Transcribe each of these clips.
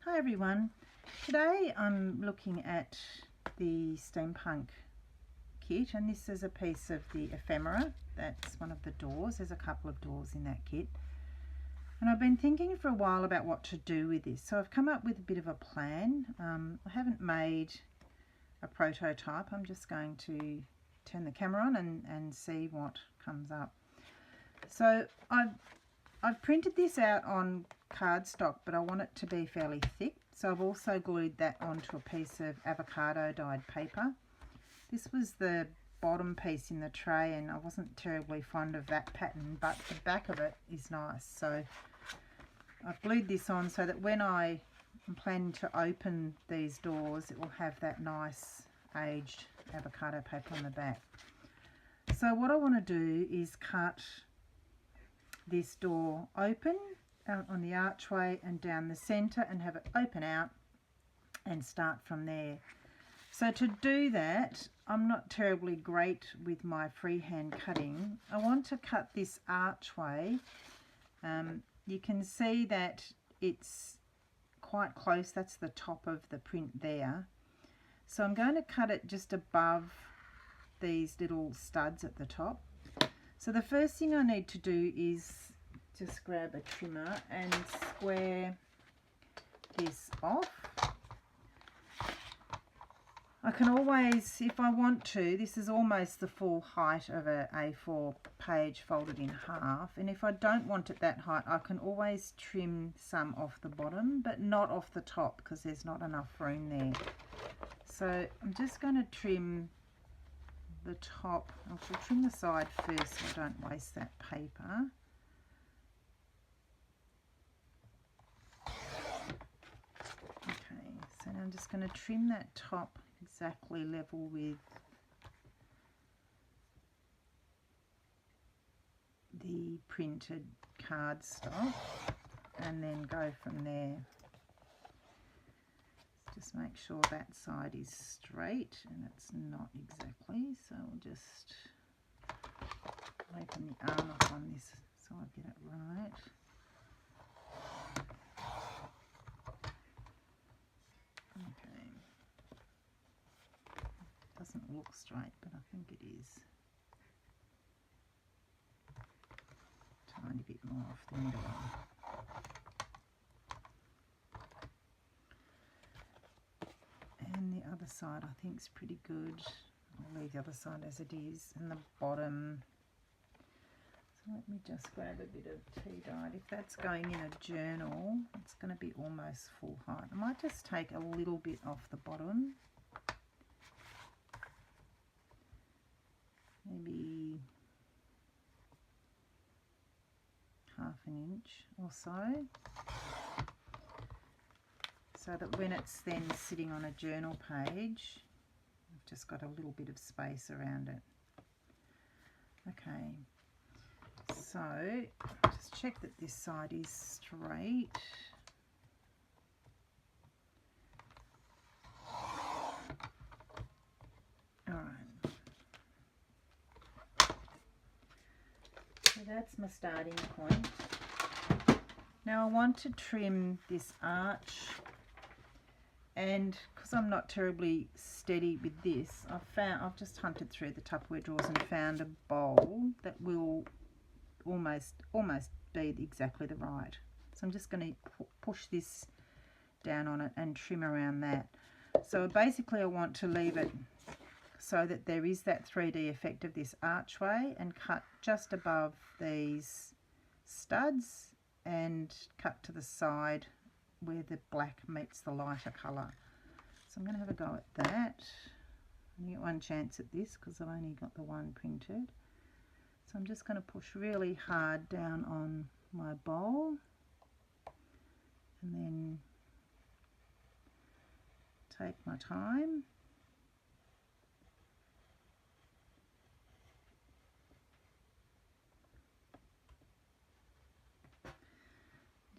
Hi everyone, today I'm looking at the steampunk kit, and this is a piece of the ephemera. That's one of the doors. There's a couple of doors in that kit, and I've been thinking for a while about what to do with this, so I've come up with a bit of a plan. I haven't made a prototype. I'm just going to turn the camera on and see what comes up. So I've printed this out on cardstock, but I want it to be fairly thick, so I've also glued that onto a piece of avocado dyed paper. This was the bottom piece in the tray and I wasn't terribly fond of that pattern, but the back of it is nice, so I've glued this on so that when I am planning to open these doors, it will have that nice aged avocado paper on the back. So what I want to do is cut this door open out on the archway and down the centre and have it open out and start from there. So to do that, I'm not terribly great with my freehand cutting. I want to cut this archway. You can see that it's quite close. That's the top of the print there. So I'm going to cut it just above these little studs at the top. So the first thing I need to do is just grab a trimmer and square this off. I can always, if I want to, this is almost the full height of a A4 page folded in half, and if I don't want it that height, I can always trim some off the bottom, but not off the top because there's not enough room there. So I'm just going to trim the top. I shall trim the side first so I don't waste that paper. Okay, so now I'm just going to trim that top exactly level with the printed cardstock and then go from there. Just make sure that side is straight, and it's not exactly, so we'll just open the arm up on this so I get it right. Okay, doesn't look straight, but I think it is. Tiny bit more off the middle. And the other side I think is pretty good. I'll leave the other side as it is, and the bottom. So let me just grab a bit of tea dyed. If that's going in a journal, it's going to be almost full height. I might just take a little bit off the bottom. Maybe half an inch or so. So that when it's then sitting on a journal page, I've just got a little bit of space around it. Okay, so just check that this side is straight. Alright, so that's my starting point. Now I want to trim this arch, and because I'm not terribly steady with this, I've just hunted through the Tupperware drawers and found a bowl that will almost be exactly the right. So I'm just going to push this down on it and trim around that. So basically I want to leave it so that there is that 3D effect of this archway, and cut just above these studs and cut to the side where the black meets the lighter colour. So I'm going to have a go at that. I only get one chance at this because I've only got the one printed. So I'm just going to push really hard down on my bowl and then take my time.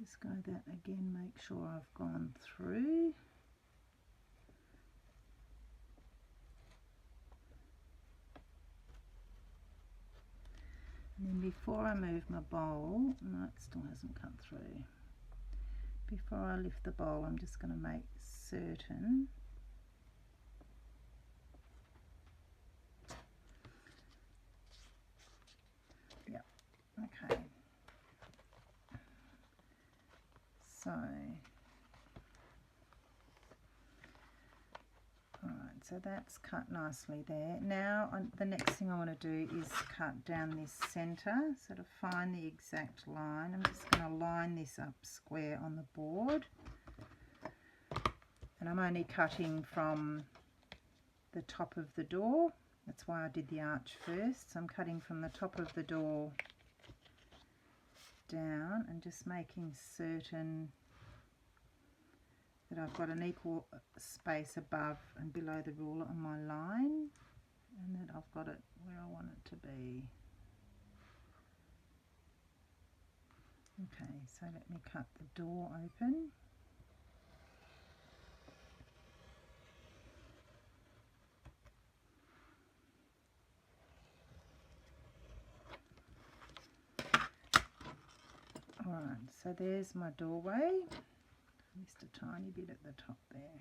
Just go that again, make sure I've gone through. And then before I move my bowl, no, it still hasn't cut through. before I lift the bowl, I'm just going to make certain okay. So alright, so that's cut nicely there. Now the next thing I want to do is cut down this centre, so to find the exact line, I'm just going to line this up square on the board. And I'm only cutting from the top of the door, that's why I did the arch first. So I'm cutting from the top of the door down and just making certain that I've got an equal space above and below the ruler on my line, and that I've got it where I want it to be. Okay, so let me cut the door open. Alright, so there's my doorway. Just a tiny bit at the top there.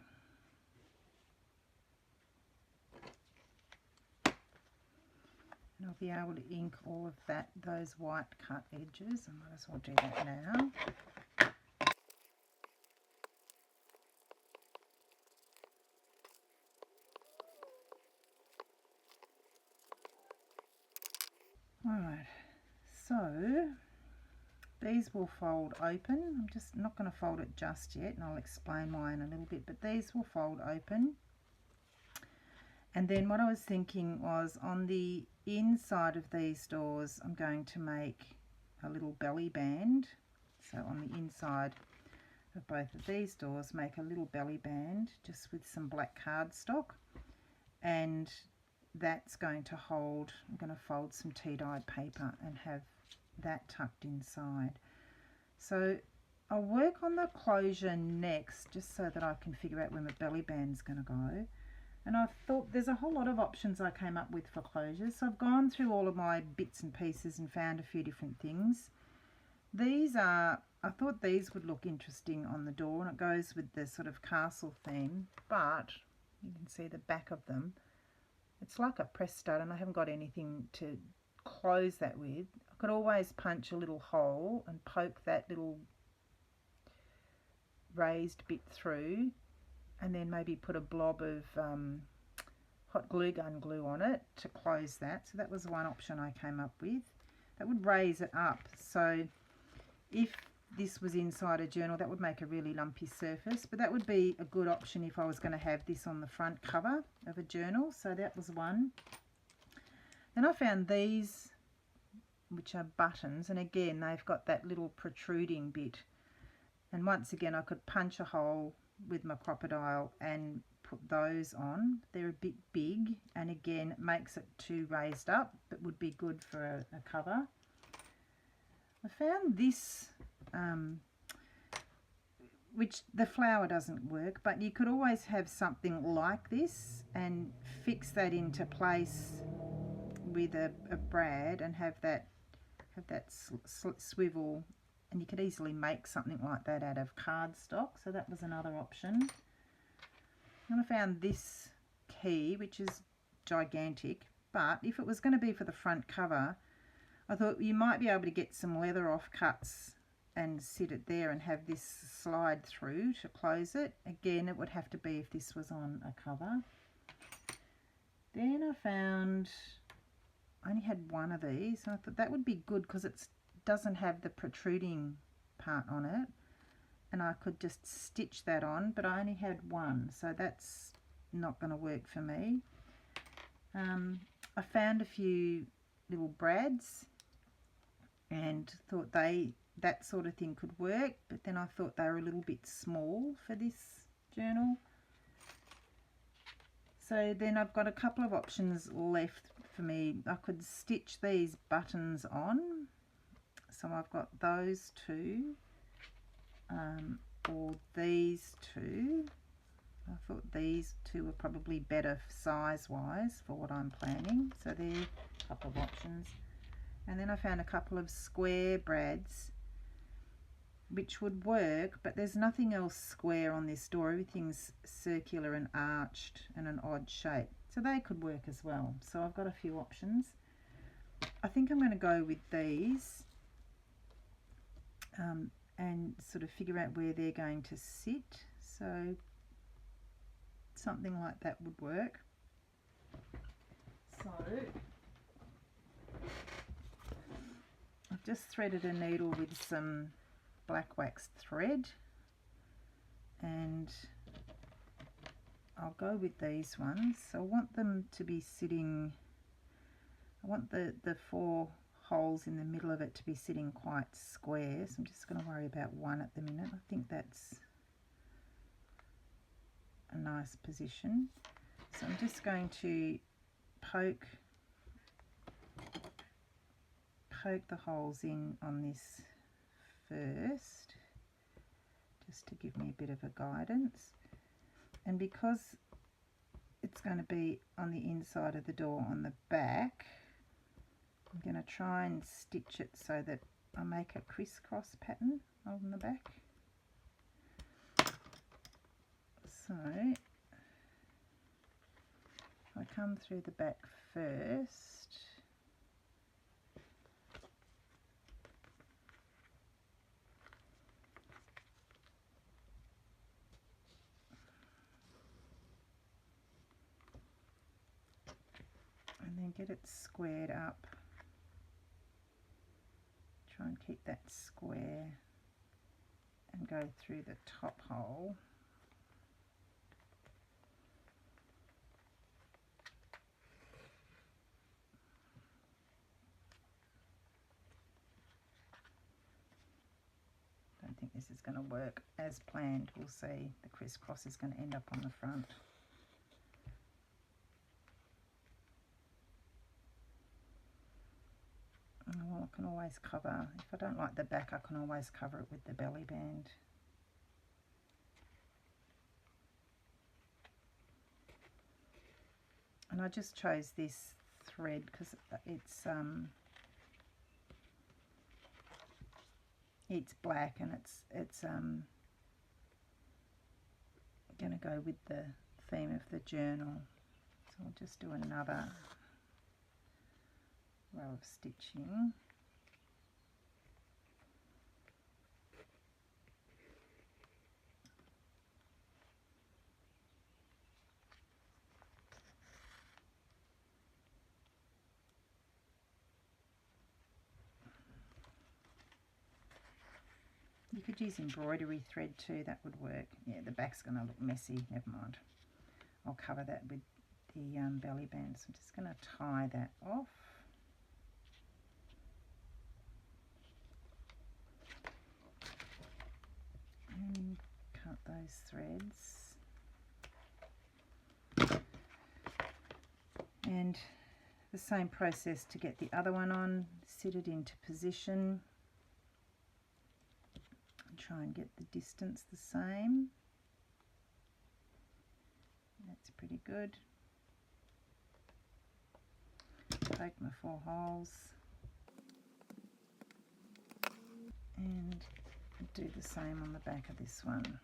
And I'll be able to ink all of those white cut edges. I might as well do that now. Alright, so these will fold open. I'm just not going to fold it just yet, and I'll explain why in a little bit, but these will fold open. And then what I was thinking was on the inside of these doors, I'm going to make a little belly band. So on the inside of both of these doors, make a little belly band just with some black cardstock, and that's going to hold, I'm going to fold some tea-dyed paper and have that tucked inside. So I'll work on the closure next, just so that I can figure out where my belly band's going to go. And I thought there's a whole lot of options I came up with for closures. So I've gone through all of my bits and pieces and found a few different things. These are, I thought these would look interesting on the door, and it goes with the sort of castle theme, but you can see the back of them. It's like a press stud, and I haven't got anything to close that with. I could always punch a little hole and poke that little raised bit through, and then maybe put a blob of hot glue gun glue on it to close that. So that was one option I came up with. That would raise it up, so if this was inside a journal, that would make a really lumpy surface, but that would be a good option if I was going to have this on the front cover of a journal. So that was one. Then I found these, which are buttons, and again they've got that little protruding bit, and once again I could punch a hole with my crocodile and put those on. They're a bit big, and again it makes it too raised up, but would be good for a cover. I found this, which the flower doesn't work, but you could always have something like this and fix that into place with a brad and have that swivel, and you could easily make something like that out of cardstock. So that was another option. And I found this key, which is gigantic, but if it was going to be for the front cover, I thought you might be able to get some leather offcuts and sit it there and have this slide through to close it. Again, it would have to be if this was on a cover. Then I found, I only had one of these, and I thought that would be good because it doesn't have the protruding part on it, and I could just stitch that on, but I only had one, so that's not going to work for me. I found a few little brads and thought that sort of thing could work, but then I thought they were a little bit small for this journal. So then I've got a couple of options left for me. I could stitch these buttons on, so I've got those two, or these two. I thought these two were probably better size wise for what I'm planning, so they're a couple of options. And then I found a couple of square brads, which would work, but there's nothing else square on this door. Everything's circular and arched and an odd shape, so they could work as well. So I've got a few options. I think I'm going to go with these and sort of figure out where they're going to sit. So something like that would work. So I've just threaded a needle with some black waxed thread, and I'll go with these ones. So I want them to be sitting, I want the 4 holes in the middle of it to be sitting quite square. So I'm just going to worry about one at the minute. I think that's a nice position. So I'm just going to poke the holes in on this first, just to give me a bit of a guidance. And because it's going to be on the inside of the door on the back, I'm going to try and stitch it so that I make a crisscross pattern on the back. So I come through the back first, and then get it squared up. Try and keep that square and go through the top hole. Don't think this is going to work as planned. We'll see. The crisscross is going to end up on the front. Well, I can always cover, if I don't like the back, I can always cover it with the belly band. And I just chose this thread because it's black, and it's going to go with the theme of the journal. So I'll just do another row of stitching. You could use embroidery thread too, that would work. Yeah, the back's going to look messy, never mind. I'll cover that with the belly band. So I'm just going to tie that off. And cut those threads. And the same process to get the other one on. Sit it into position. Try and get the distance the same. That's pretty good. Poke my 4 holes and do the same on the back of this one.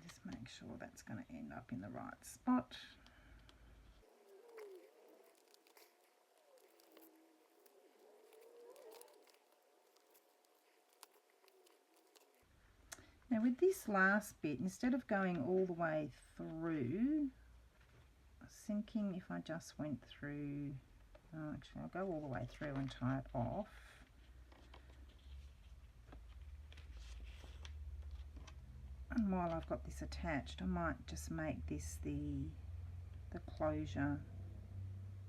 Just make sure that's going to end up in the right spot. Now with this last bit, instead of going all the way through, I was thinking if I just went through, actually I'll go all the way through and tie it off. And while I've got this attached, I might just make this the closure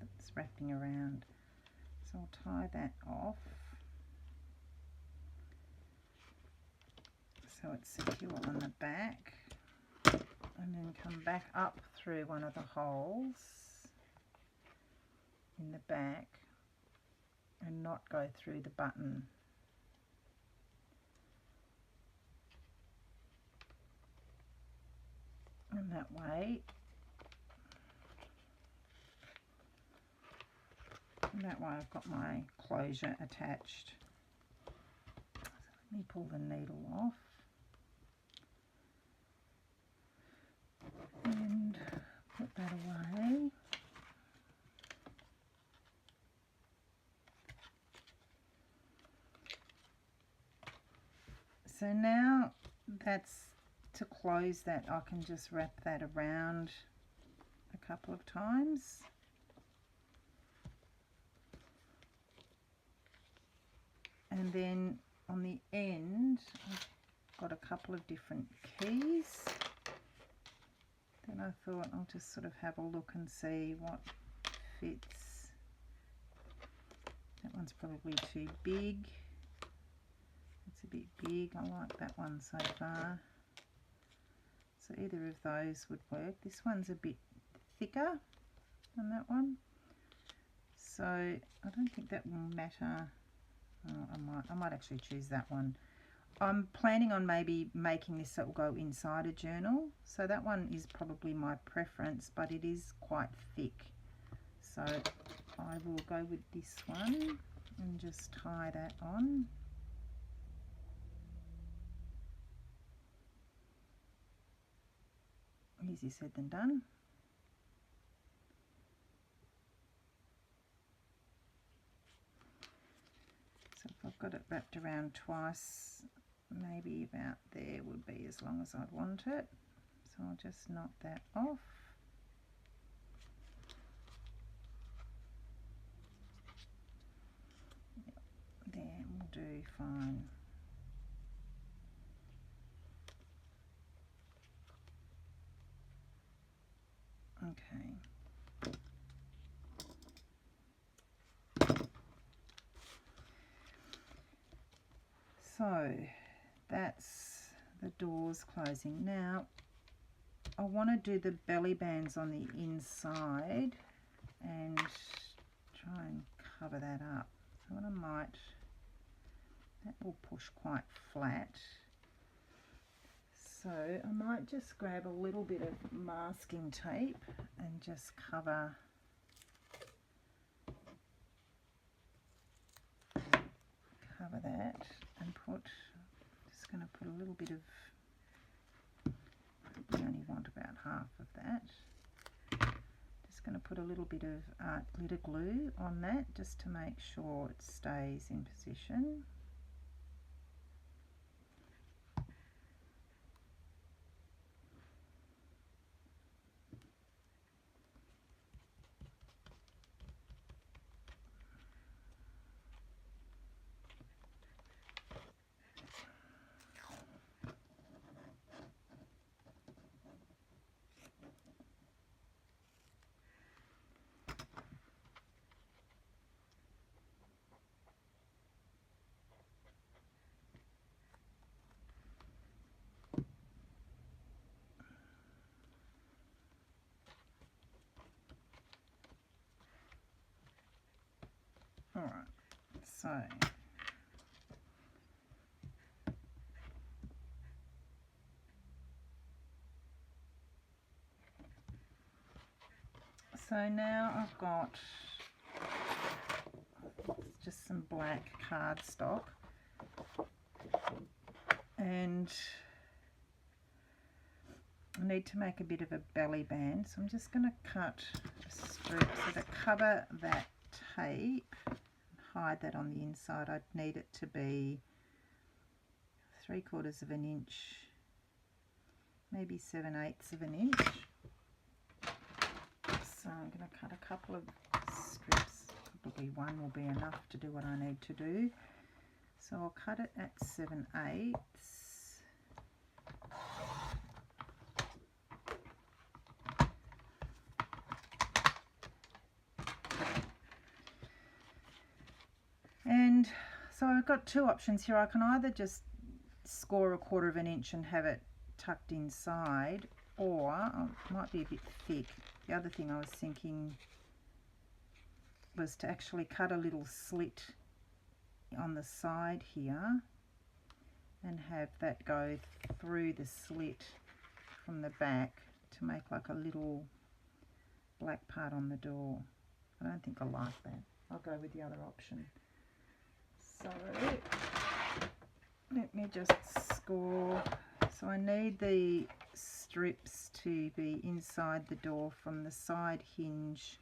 that's wrapping around. So I'll tie that off. So it's secure on the back, and then come back up through one of the holes in the back and not go through the button. And that way And that way I've got my closure attached. So let me pull the needle off. And put that away. So now that's to close that, I can just wrap that around a couple of times. And then on the end, I've got a couple of different keys. Then I thought I'll just sort of have a look and see what fits. That one's probably too big. It's a bit big. I like that one so far. So either of those would work. This one's a bit thicker than that one. So I don't think that will matter. Oh, I might actually choose that one. I'm planning on maybe making this that will go inside a journal. So that one is probably my preference, but it is quite thick. So I will go with this one and just tie that on. Easier said than done. So if I've got it wrapped around twice, maybe about there would be as long as I'd want it. So I'll just knot that off. There will do fine. Okay. So that's the doors closing. Now I want to do the belly bands on the inside and try and cover that up. So what I might, that will push quite flat. So I might just grab a little bit of masking tape and just cover that and put, just going to put a little bit of, we only want about half of that. Just going to put a little bit of glitter glue on that just to make sure it stays in position. Alright, so now I've got just some black cardstock, and I need to make a bit of a belly band, so I'm just going to cut a strip so to cover that tape and hide that on the inside. I'd need it to be 3/4 of an inch, maybe 7/8 of an inch. So I'm going to cut a couple of strips, probably one will be enough to do what I need to do. So I'll cut it at 7/8. And so I've got two options here. I can either just score 1/4 of an inch and have it tucked inside, or it might be a bit thick. The other thing I was thinking was to actually cut a little slit on the side here and have that go through the slit from the back to make like a little black part on the door. I don't think I like that. I'll go with the other option. So let me just score. So I need the strips to be inside the door from the side hinge,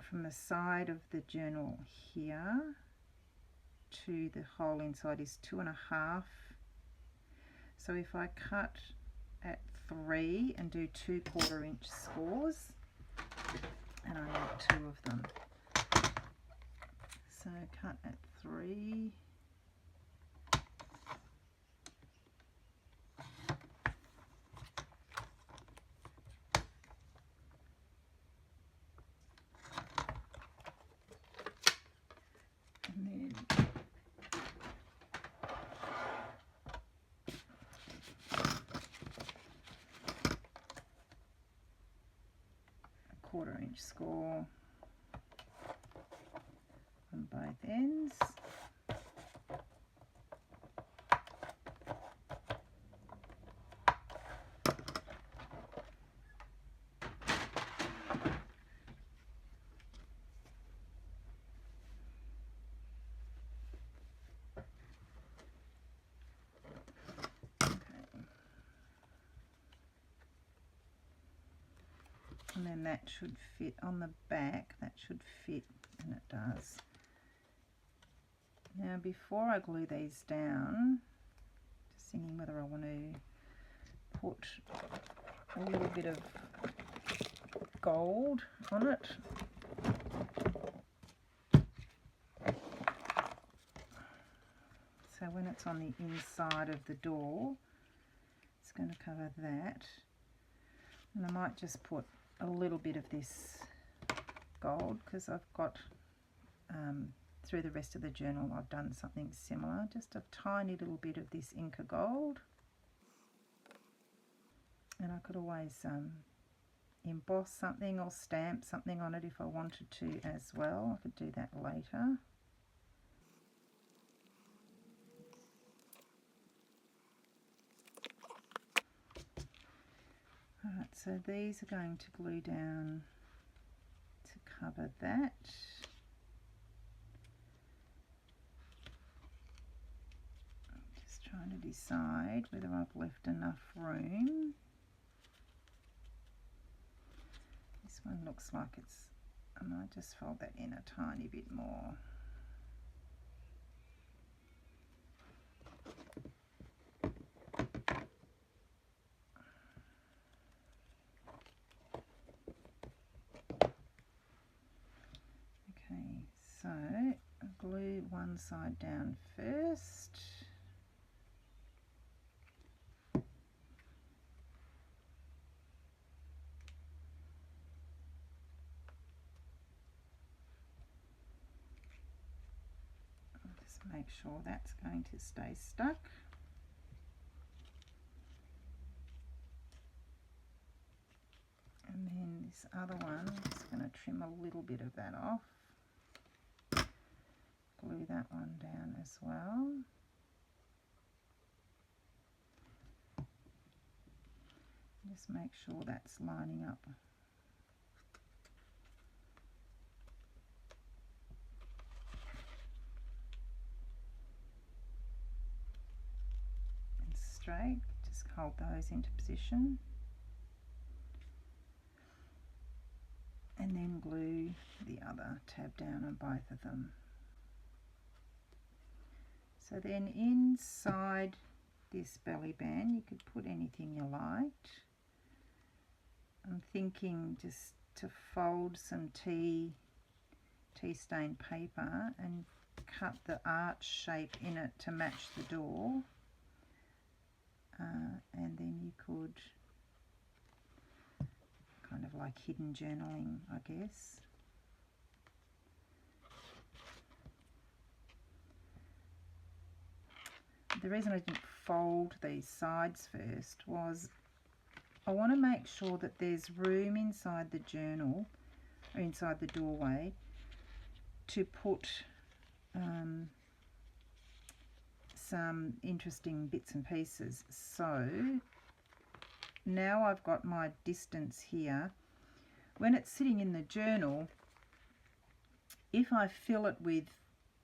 from the side of the journal here to the hole inside is 2.5. So if I cut at 3 and do 2/4 inch scores, and I need 2 of them. So cut at 3. And then a 1/4 inch score on both ends. And then that should fit on the back, that should fit, and it does. Now before I glue these down, just thinking whether I want to put a little bit of gold on it. So when it's on the inside of the door, it's going to cover that. And I might just put a little bit of this gold, because I've got through the rest of the journal I've done something similar, just a tiny little bit of this Inca gold. And I could always emboss something or stamp something on it if I wanted to as well. I could do that later. Alright, so these are going to glue down to cover that. I'm just trying to decide whether I've left enough room. This one looks like it's, I might just fold that in a tiny bit more. So I'll glue one side down first. I'll just make sure that's going to stay stuck. And then this other one, I'm just going to trim a little bit of that off. Glue that one down as well. Just make sure that's lining up. And straight, just hold those into position. And then glue the other tab down on both of them. So then inside this belly band you could put anything you liked. I'm thinking just to fold some tea stained paper and cut the arch shape in it to match the door, and then you could kind of like hidden journaling, I guess. The reason I didn't fold these sides first was I want to make sure that there's room inside the journal or inside the doorway to put some interesting bits and pieces. So now I've got my distance here. When it's sitting in the journal, if I fill it with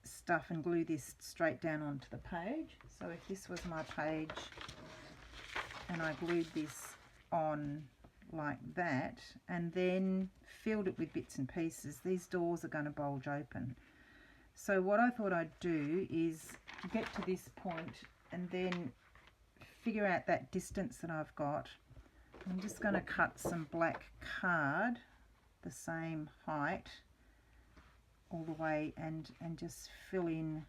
stuff and glue this straight down onto the page, so if this was my page and I glued this on like that and then filled it with bits and pieces, these doors are going to bulge open. So what I thought I'd do is get to this point and then figure out that distance that I've got. I'm just going to cut some black card the same height all the way and just fill in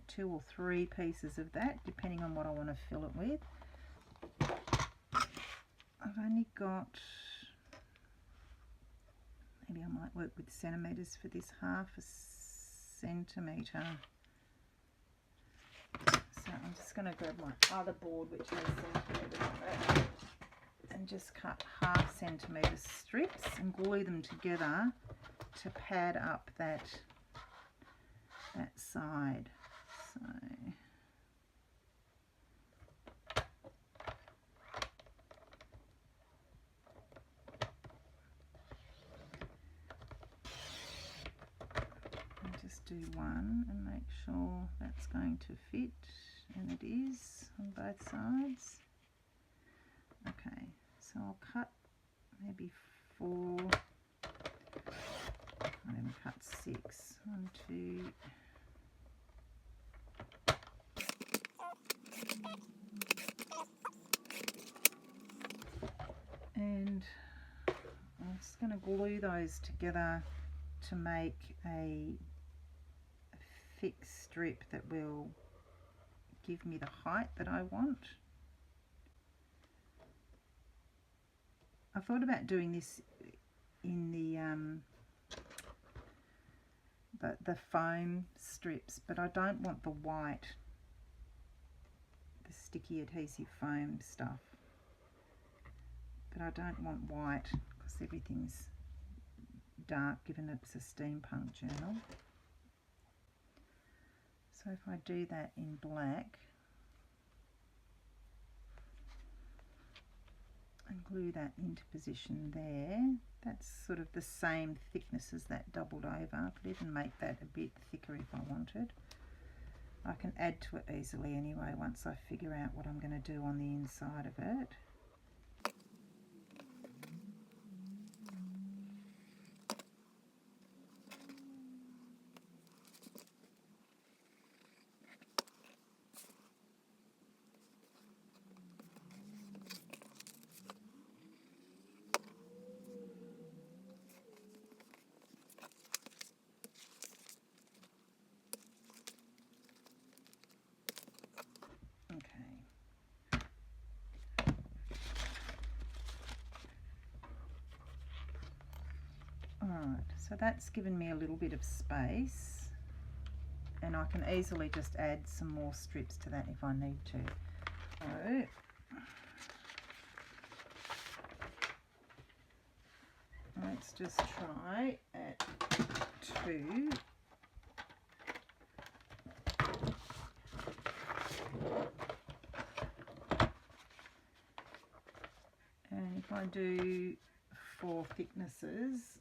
2 or 3 pieces of that, depending on what I want to fill it with. I've only got, maybe I might work with centimetres for this, 1/2 centimetre. So I'm just going to grab my other board which has centimetres on it and just cut 1/2 centimetre strips and glue them together to pad up that side. So I'll just do one and make sure that's going to fit, and it is on both sides. Okay, so I'll cut maybe 4. I'll even cut 6. 1, 2. And I'm just going to glue those together to make a thick strip that will give me the height that I want. I thought about doing this in the foam strips, but I don't want the white, the sticky adhesive foam stuff. But I don't want white because everything's dark, given it's a steampunk journal. So if I do that in black and glue that into position there, that's sort of the same thickness as that doubled over. I could even make that a bit thicker if I wanted. I can add to it easily anyway once I figure out what I'm going to do on the inside of it. Alright, so that's given me a little bit of space, and I can easily just add some more strips to that if I need to. So let's just try at 2. And if I do 4 thicknesses,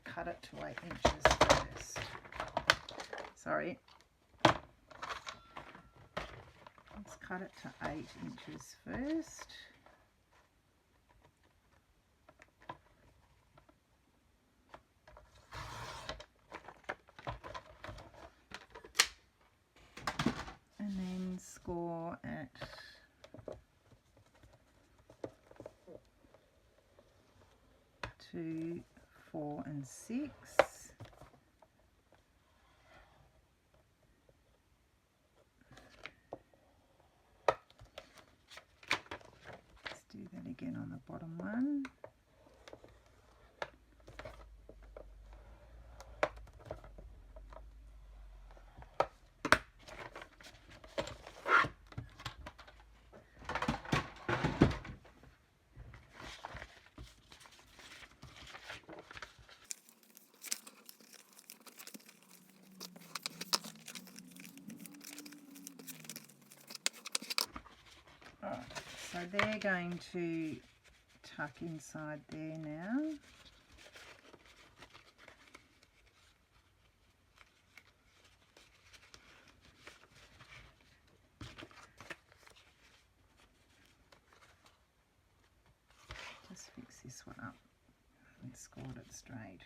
cut it to 8 inches first. Sorry. Let's cut it to 8 inches first. And then score at 2, 4 and 6. Let's do that again on the bottom one. So they're going to tuck inside there now. fix this one up and scored it straight.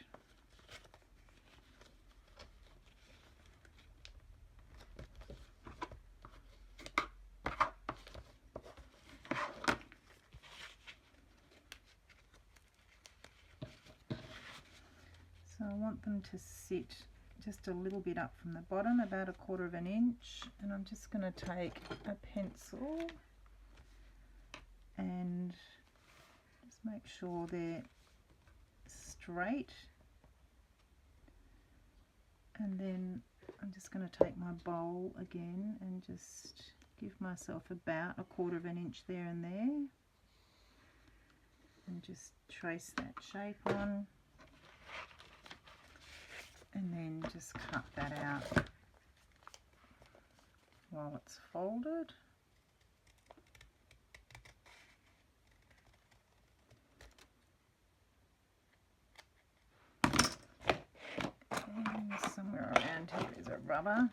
So I want them to sit just a little bit up from the bottom, about 1/4 of an inch, and I'm just going to take a pencil and just make sure they're straight, and then I'm just going to take my bowl again and just give myself about 1/4 of an inch there and there, and just trace that shape on, and then just cut that out while it's folded. And somewhere around here is a rubber.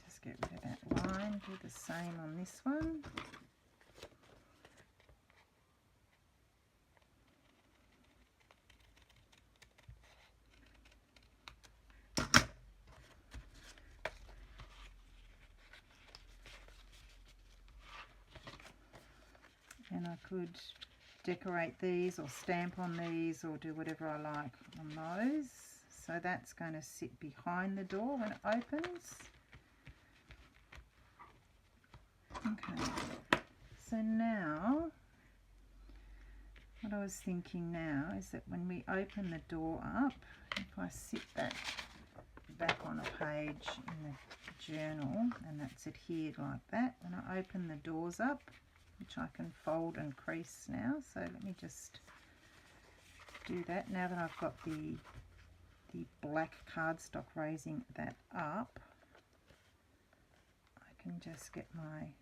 Just get rid of that line. Do the same on this one. And I could decorate these or stamp on these or do whatever I like on those. So that's going to sit behind the door when it opens. Okay, so now what I was thinking now is that when we open the door up, if I sit that back on a page in the journal and that's adhered like that, when I open the doors up, which I can fold and crease now, so let me just do that. Now that I've got the black cardstock raising that up, I can just get my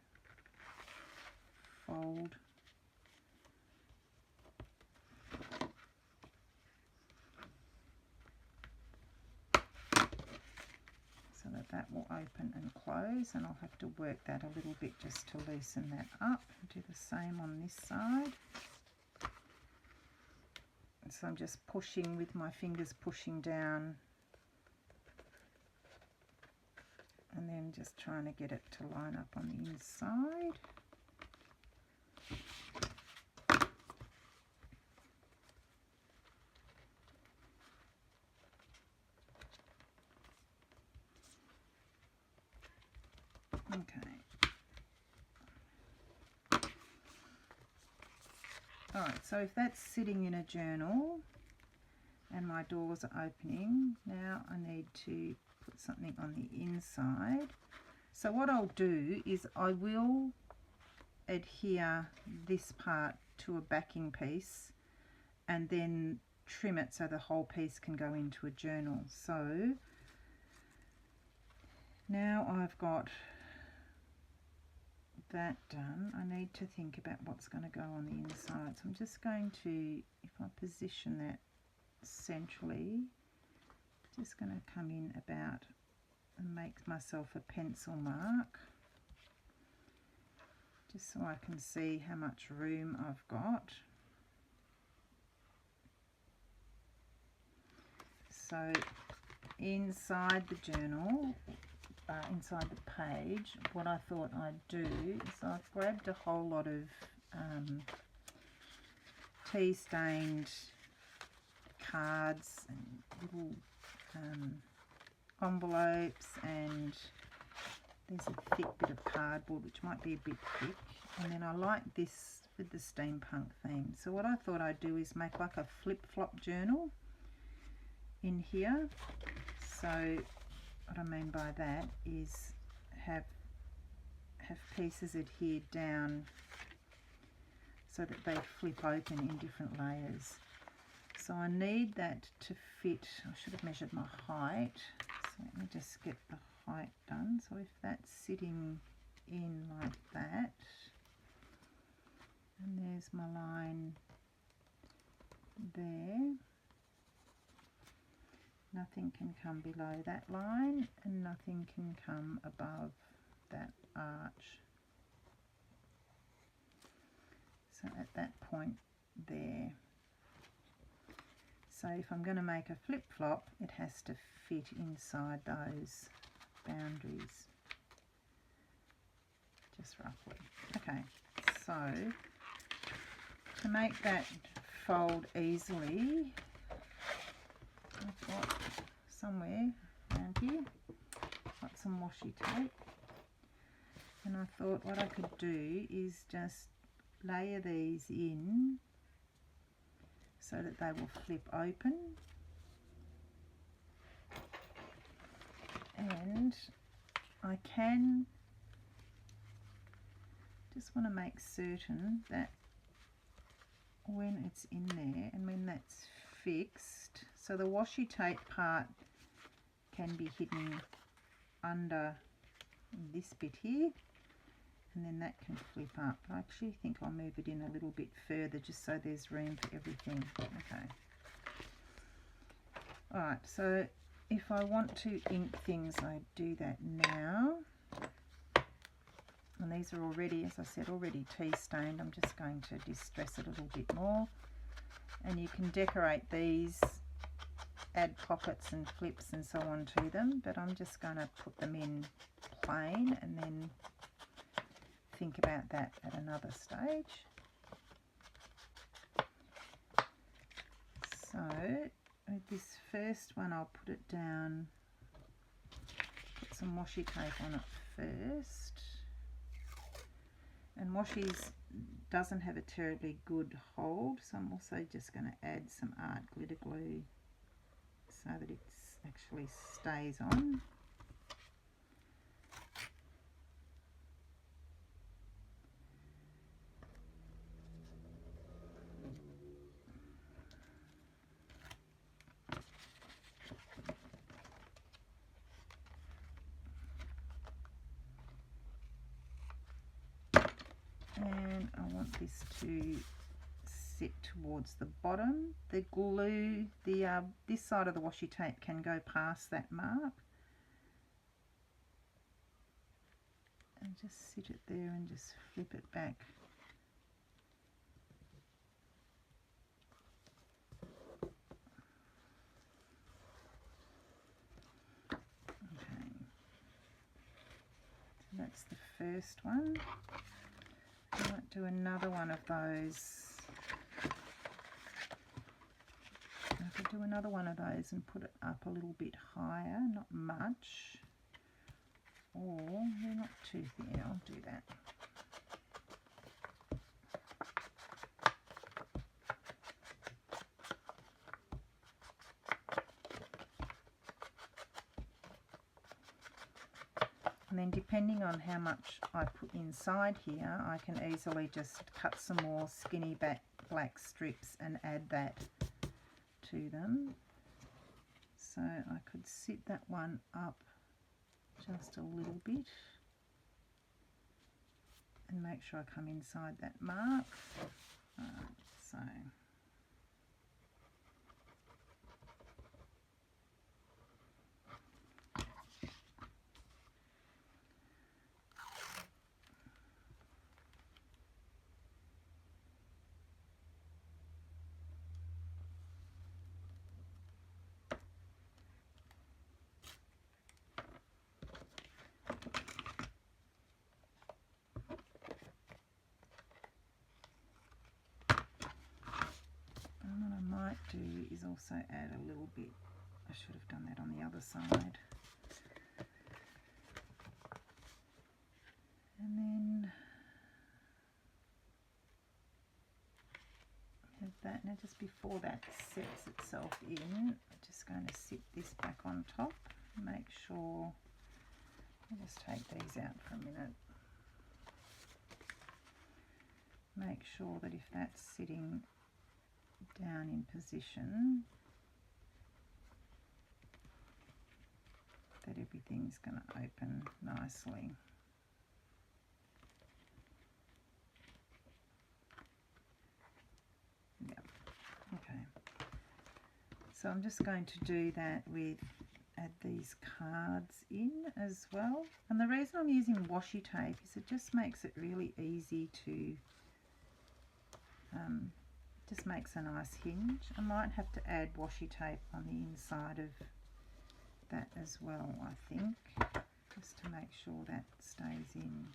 fold so that will open and close, and I'll have to work that a little bit just to loosen that up. Do the same on this side. And so I'm just pushing with my fingers, pushing down, and then just trying to get it to line up on the inside. Okay. Alright, so if that's sitting in a journal and my doors are opening, now I need to put something on the inside. So what I'll do is I will adhere this part to a backing piece and then trim it so the whole piece can go into a journal. So now I've got that done, I need to think about what's going to go on the inside. So I'm just going to, if I position that centrally, just going to come in about and make myself a pencil mark, just so I can see how much room I've got. So inside the journal, inside the page, what I thought I'd do is I've grabbed a whole lot of tea-stained cards and little envelopes, and there's a thick bit of cardboard which might be a bit thick, and then I like this with the steampunk theme. So what I thought I'd do is make like a flip-flop journal in here. So what I mean by that is have pieces adhered down so that they flip open in different layers. So I need that to fit. I should have measured my height. So let me just get the height done. So if that's sitting in like that, and there's my line there, nothing can come below that line and nothing can come above that arch. So at that point there. So if I'm going to make a flip-flop, it has to fit inside those boundaries, just roughly. Okay, so to make that fold easily, I've got somewhere around here, got some washi tape, and I thought what I could do is just layer these in so that they will flip open, and I can just want to make certain that when it's in there and when that's fixed, so the washi tape part can be hidden under this bit here, and then that can flip up. I actually think I'll move it in a little bit further just so there's room for everything. Okay. Alright, so if I want to ink things, I do that now. And these are already, as I said, already tea stained. I'm just going to distress it a little bit more. And you can decorate these, add pockets and flips and so on to them, but I'm just going to put them in plain and then think about that at another stage. So with this first one, I'll put it down, put some washi tape on it first. And washi's doesn't have a terribly good hold, so I'm also just going to add some art glitter glue so that it actually stays on. And I want this to sit towards the bottom. The glue, this side of the washi tape can go past that mark. And just sit it there and just flip it back. Okay. So that's the first one. I might do another one of those. I could do another one of those and put it up a little bit higher, not much. Or they're not too thin. I'll do that. And then depending on how much I put inside here, I can easily just cut some more skinny black strips and add that to them. So I could sit that one up just a little bit and make sure I come inside that mark. So do is also add a little bit, I should have done that on the other side, and then have that. Now just before that sets itself in, I'm just going to sit this back on top, make sure, I'll just take these out for a minute, make sure that if that's sitting down in position, that everything's going to open nicely. Yep. Okay. So I'm just going to do that with, add these cards in as well. And the reason I'm using washi tape is it just makes it really easy to Just makes a nice hinge. I might have to add washi tape on the inside of that as well, I think, just to make sure that stays in.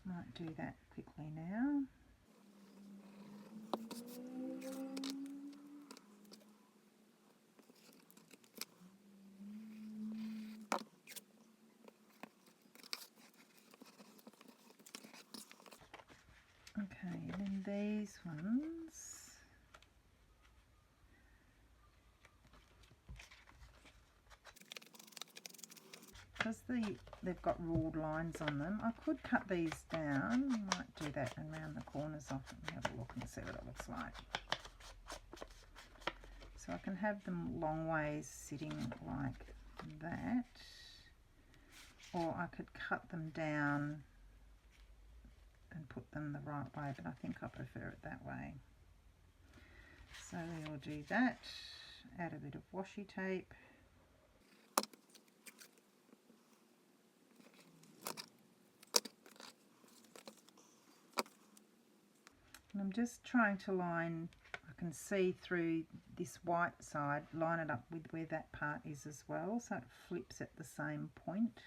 Might do that quickly now. Okay, and then these ones, because they've got ruled lines on them, I could cut these down. Might do that and round the corners off and have a look and see what it looks like. So I can have them long ways sitting like that, or I could cut them down and put them the right way, but I think I prefer it that way. So we'll do that, add a bit of washi tape. And I'm just trying to line, I can see through this white side, line it up with where that part is as well, so it flips at the same point.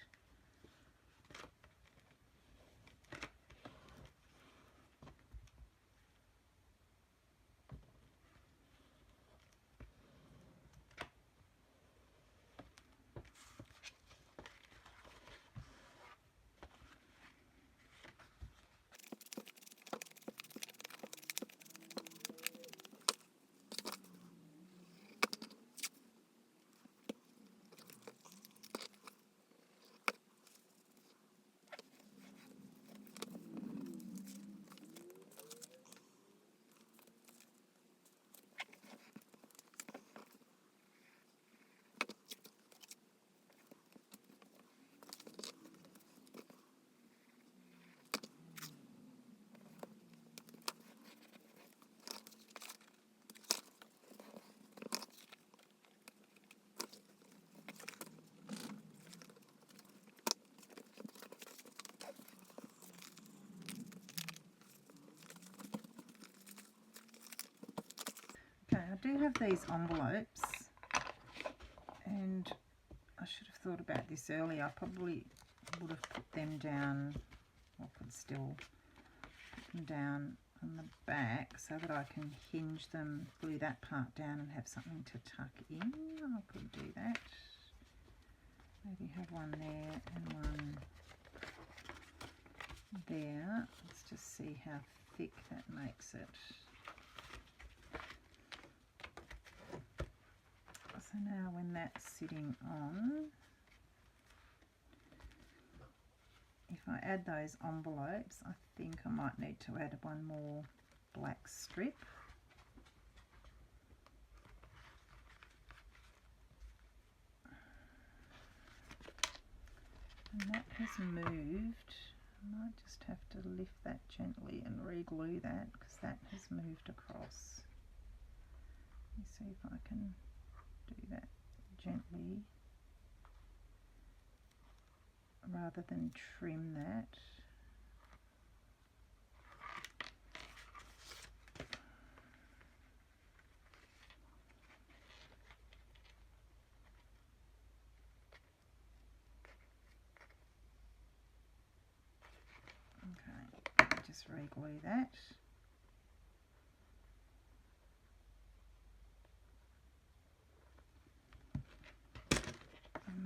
Okay, I do have these envelopes, and I should have thought about this earlier. I probably would have put them down, or could still put them down on the back so that I can hinge them, glue that part down and have something to tuck in. I could do that. Maybe have one there and one there. Let's just see how thick that makes it. So now when that's sitting on, if I add those envelopes, I think I might need to add one more black strip. And that has moved. I might just have to lift that gently and re-glue that because that has moved across. Let me see if I can do that gently rather than trim that. Okay, just re-glue that.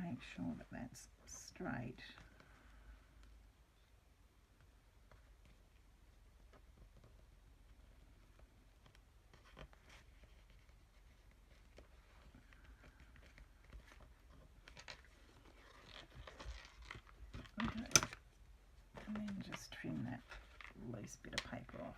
Make sure that that's straight. Okay, and then just trim that loose bit of paper off.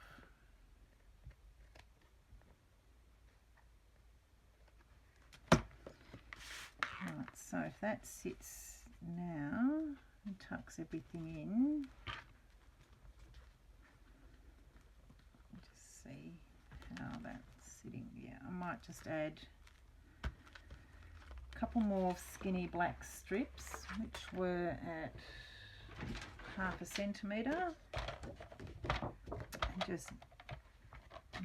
Right, so if that sits now and tucks everything in, just see how that's sitting. Yeah, I might just add a couple more skinny black strips, which were at 1/2 centimetre, and just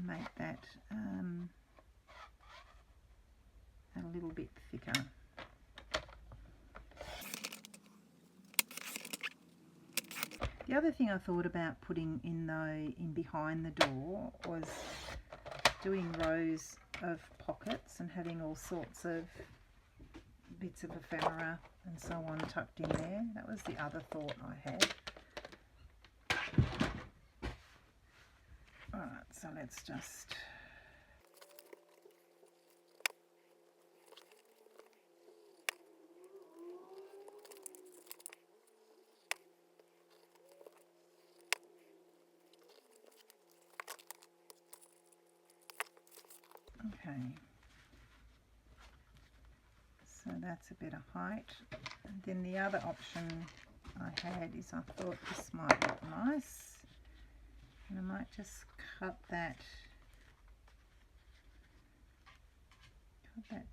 make that a little bit thicker. The other thing I thought about putting in behind the door was doing rows of pockets and having all sorts of bits of ephemera and so on tucked in there. That was the other thought I had. Alright, so let's just okay. So that's a bit of height. And then the other option I had is I thought this might look nice. And I might just cut that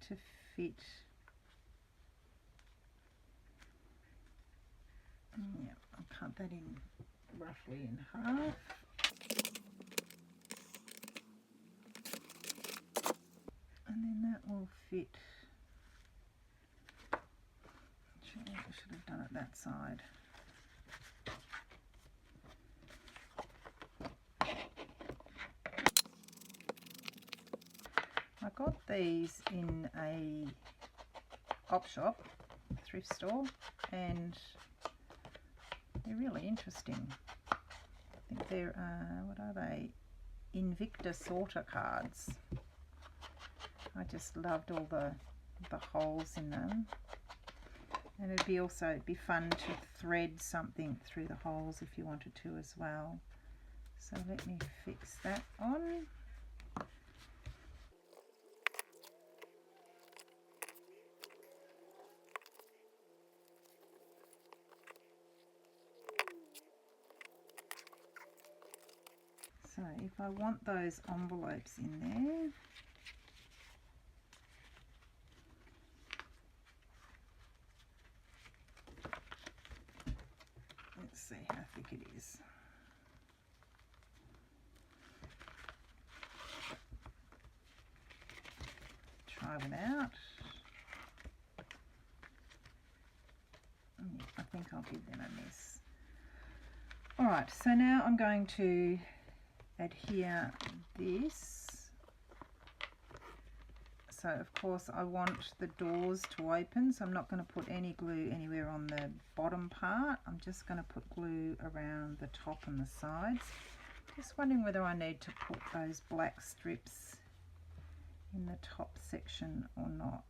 to fit. Yeah, I'll cut that in roughly in half. And then that will fit. Actually, I should have done it that side. I got these in a op shop, thrift store, and they're really interesting. I think they're, what are they? Invicta sorter cards. I just loved all the holes in them. And it'd be fun to thread something through the holes if you wanted to as well. So let me fix that on. So if I want those envelopes in there, let's see how thick it is. Try it out. Yeah, I think I'll give them a miss. Alright, so now I'm going to adhere this. So of course I want the doors to open, so I'm not going to put any glue anywhere on the bottom part. I'm just going to put glue around the top and the sides. Just wondering whether I need to put those black strips in the top section or not.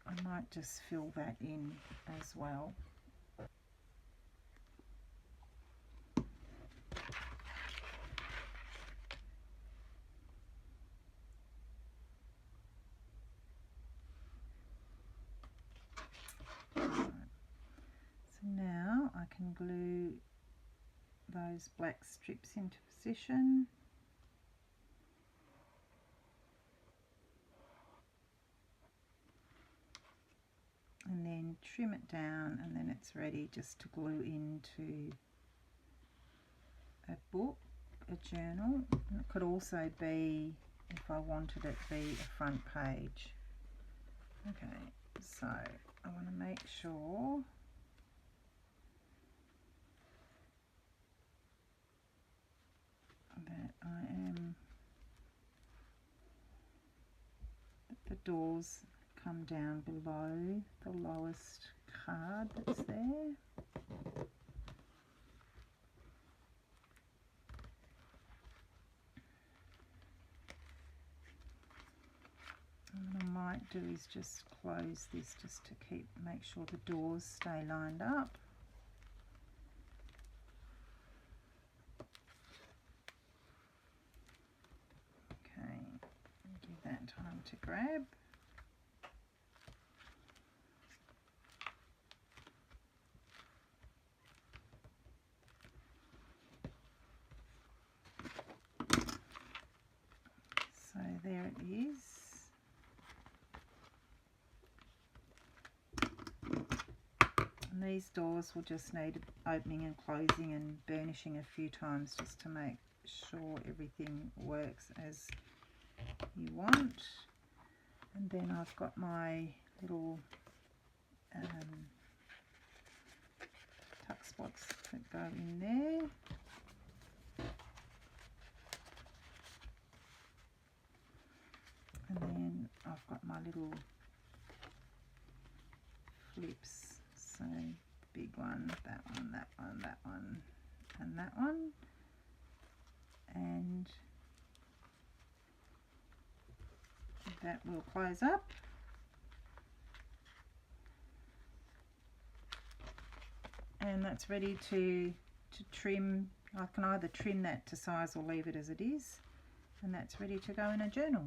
I might just fill that in as well. Now I can glue those black strips into position. And then trim it down, and then it's ready just to glue into a book, a journal. And it could also be, if I wanted it to be a front page. Okay, so I want to make sure that the doors come down below the lowest card that's there. And what I might do is just close this just to make sure the doors stay lined up. Okay, give that time to grab. So there it is. And these doors will just need opening and closing and burnishing a few times just to make sure everything works as you want. And then I've got my little tuck spots that go in there. And then I've got my little flips, so big one, that one, that one, that one, and that one, and that will close up. And that's ready to trim. I can either trim that to size or leave it as it is, and that's ready to go in a journal.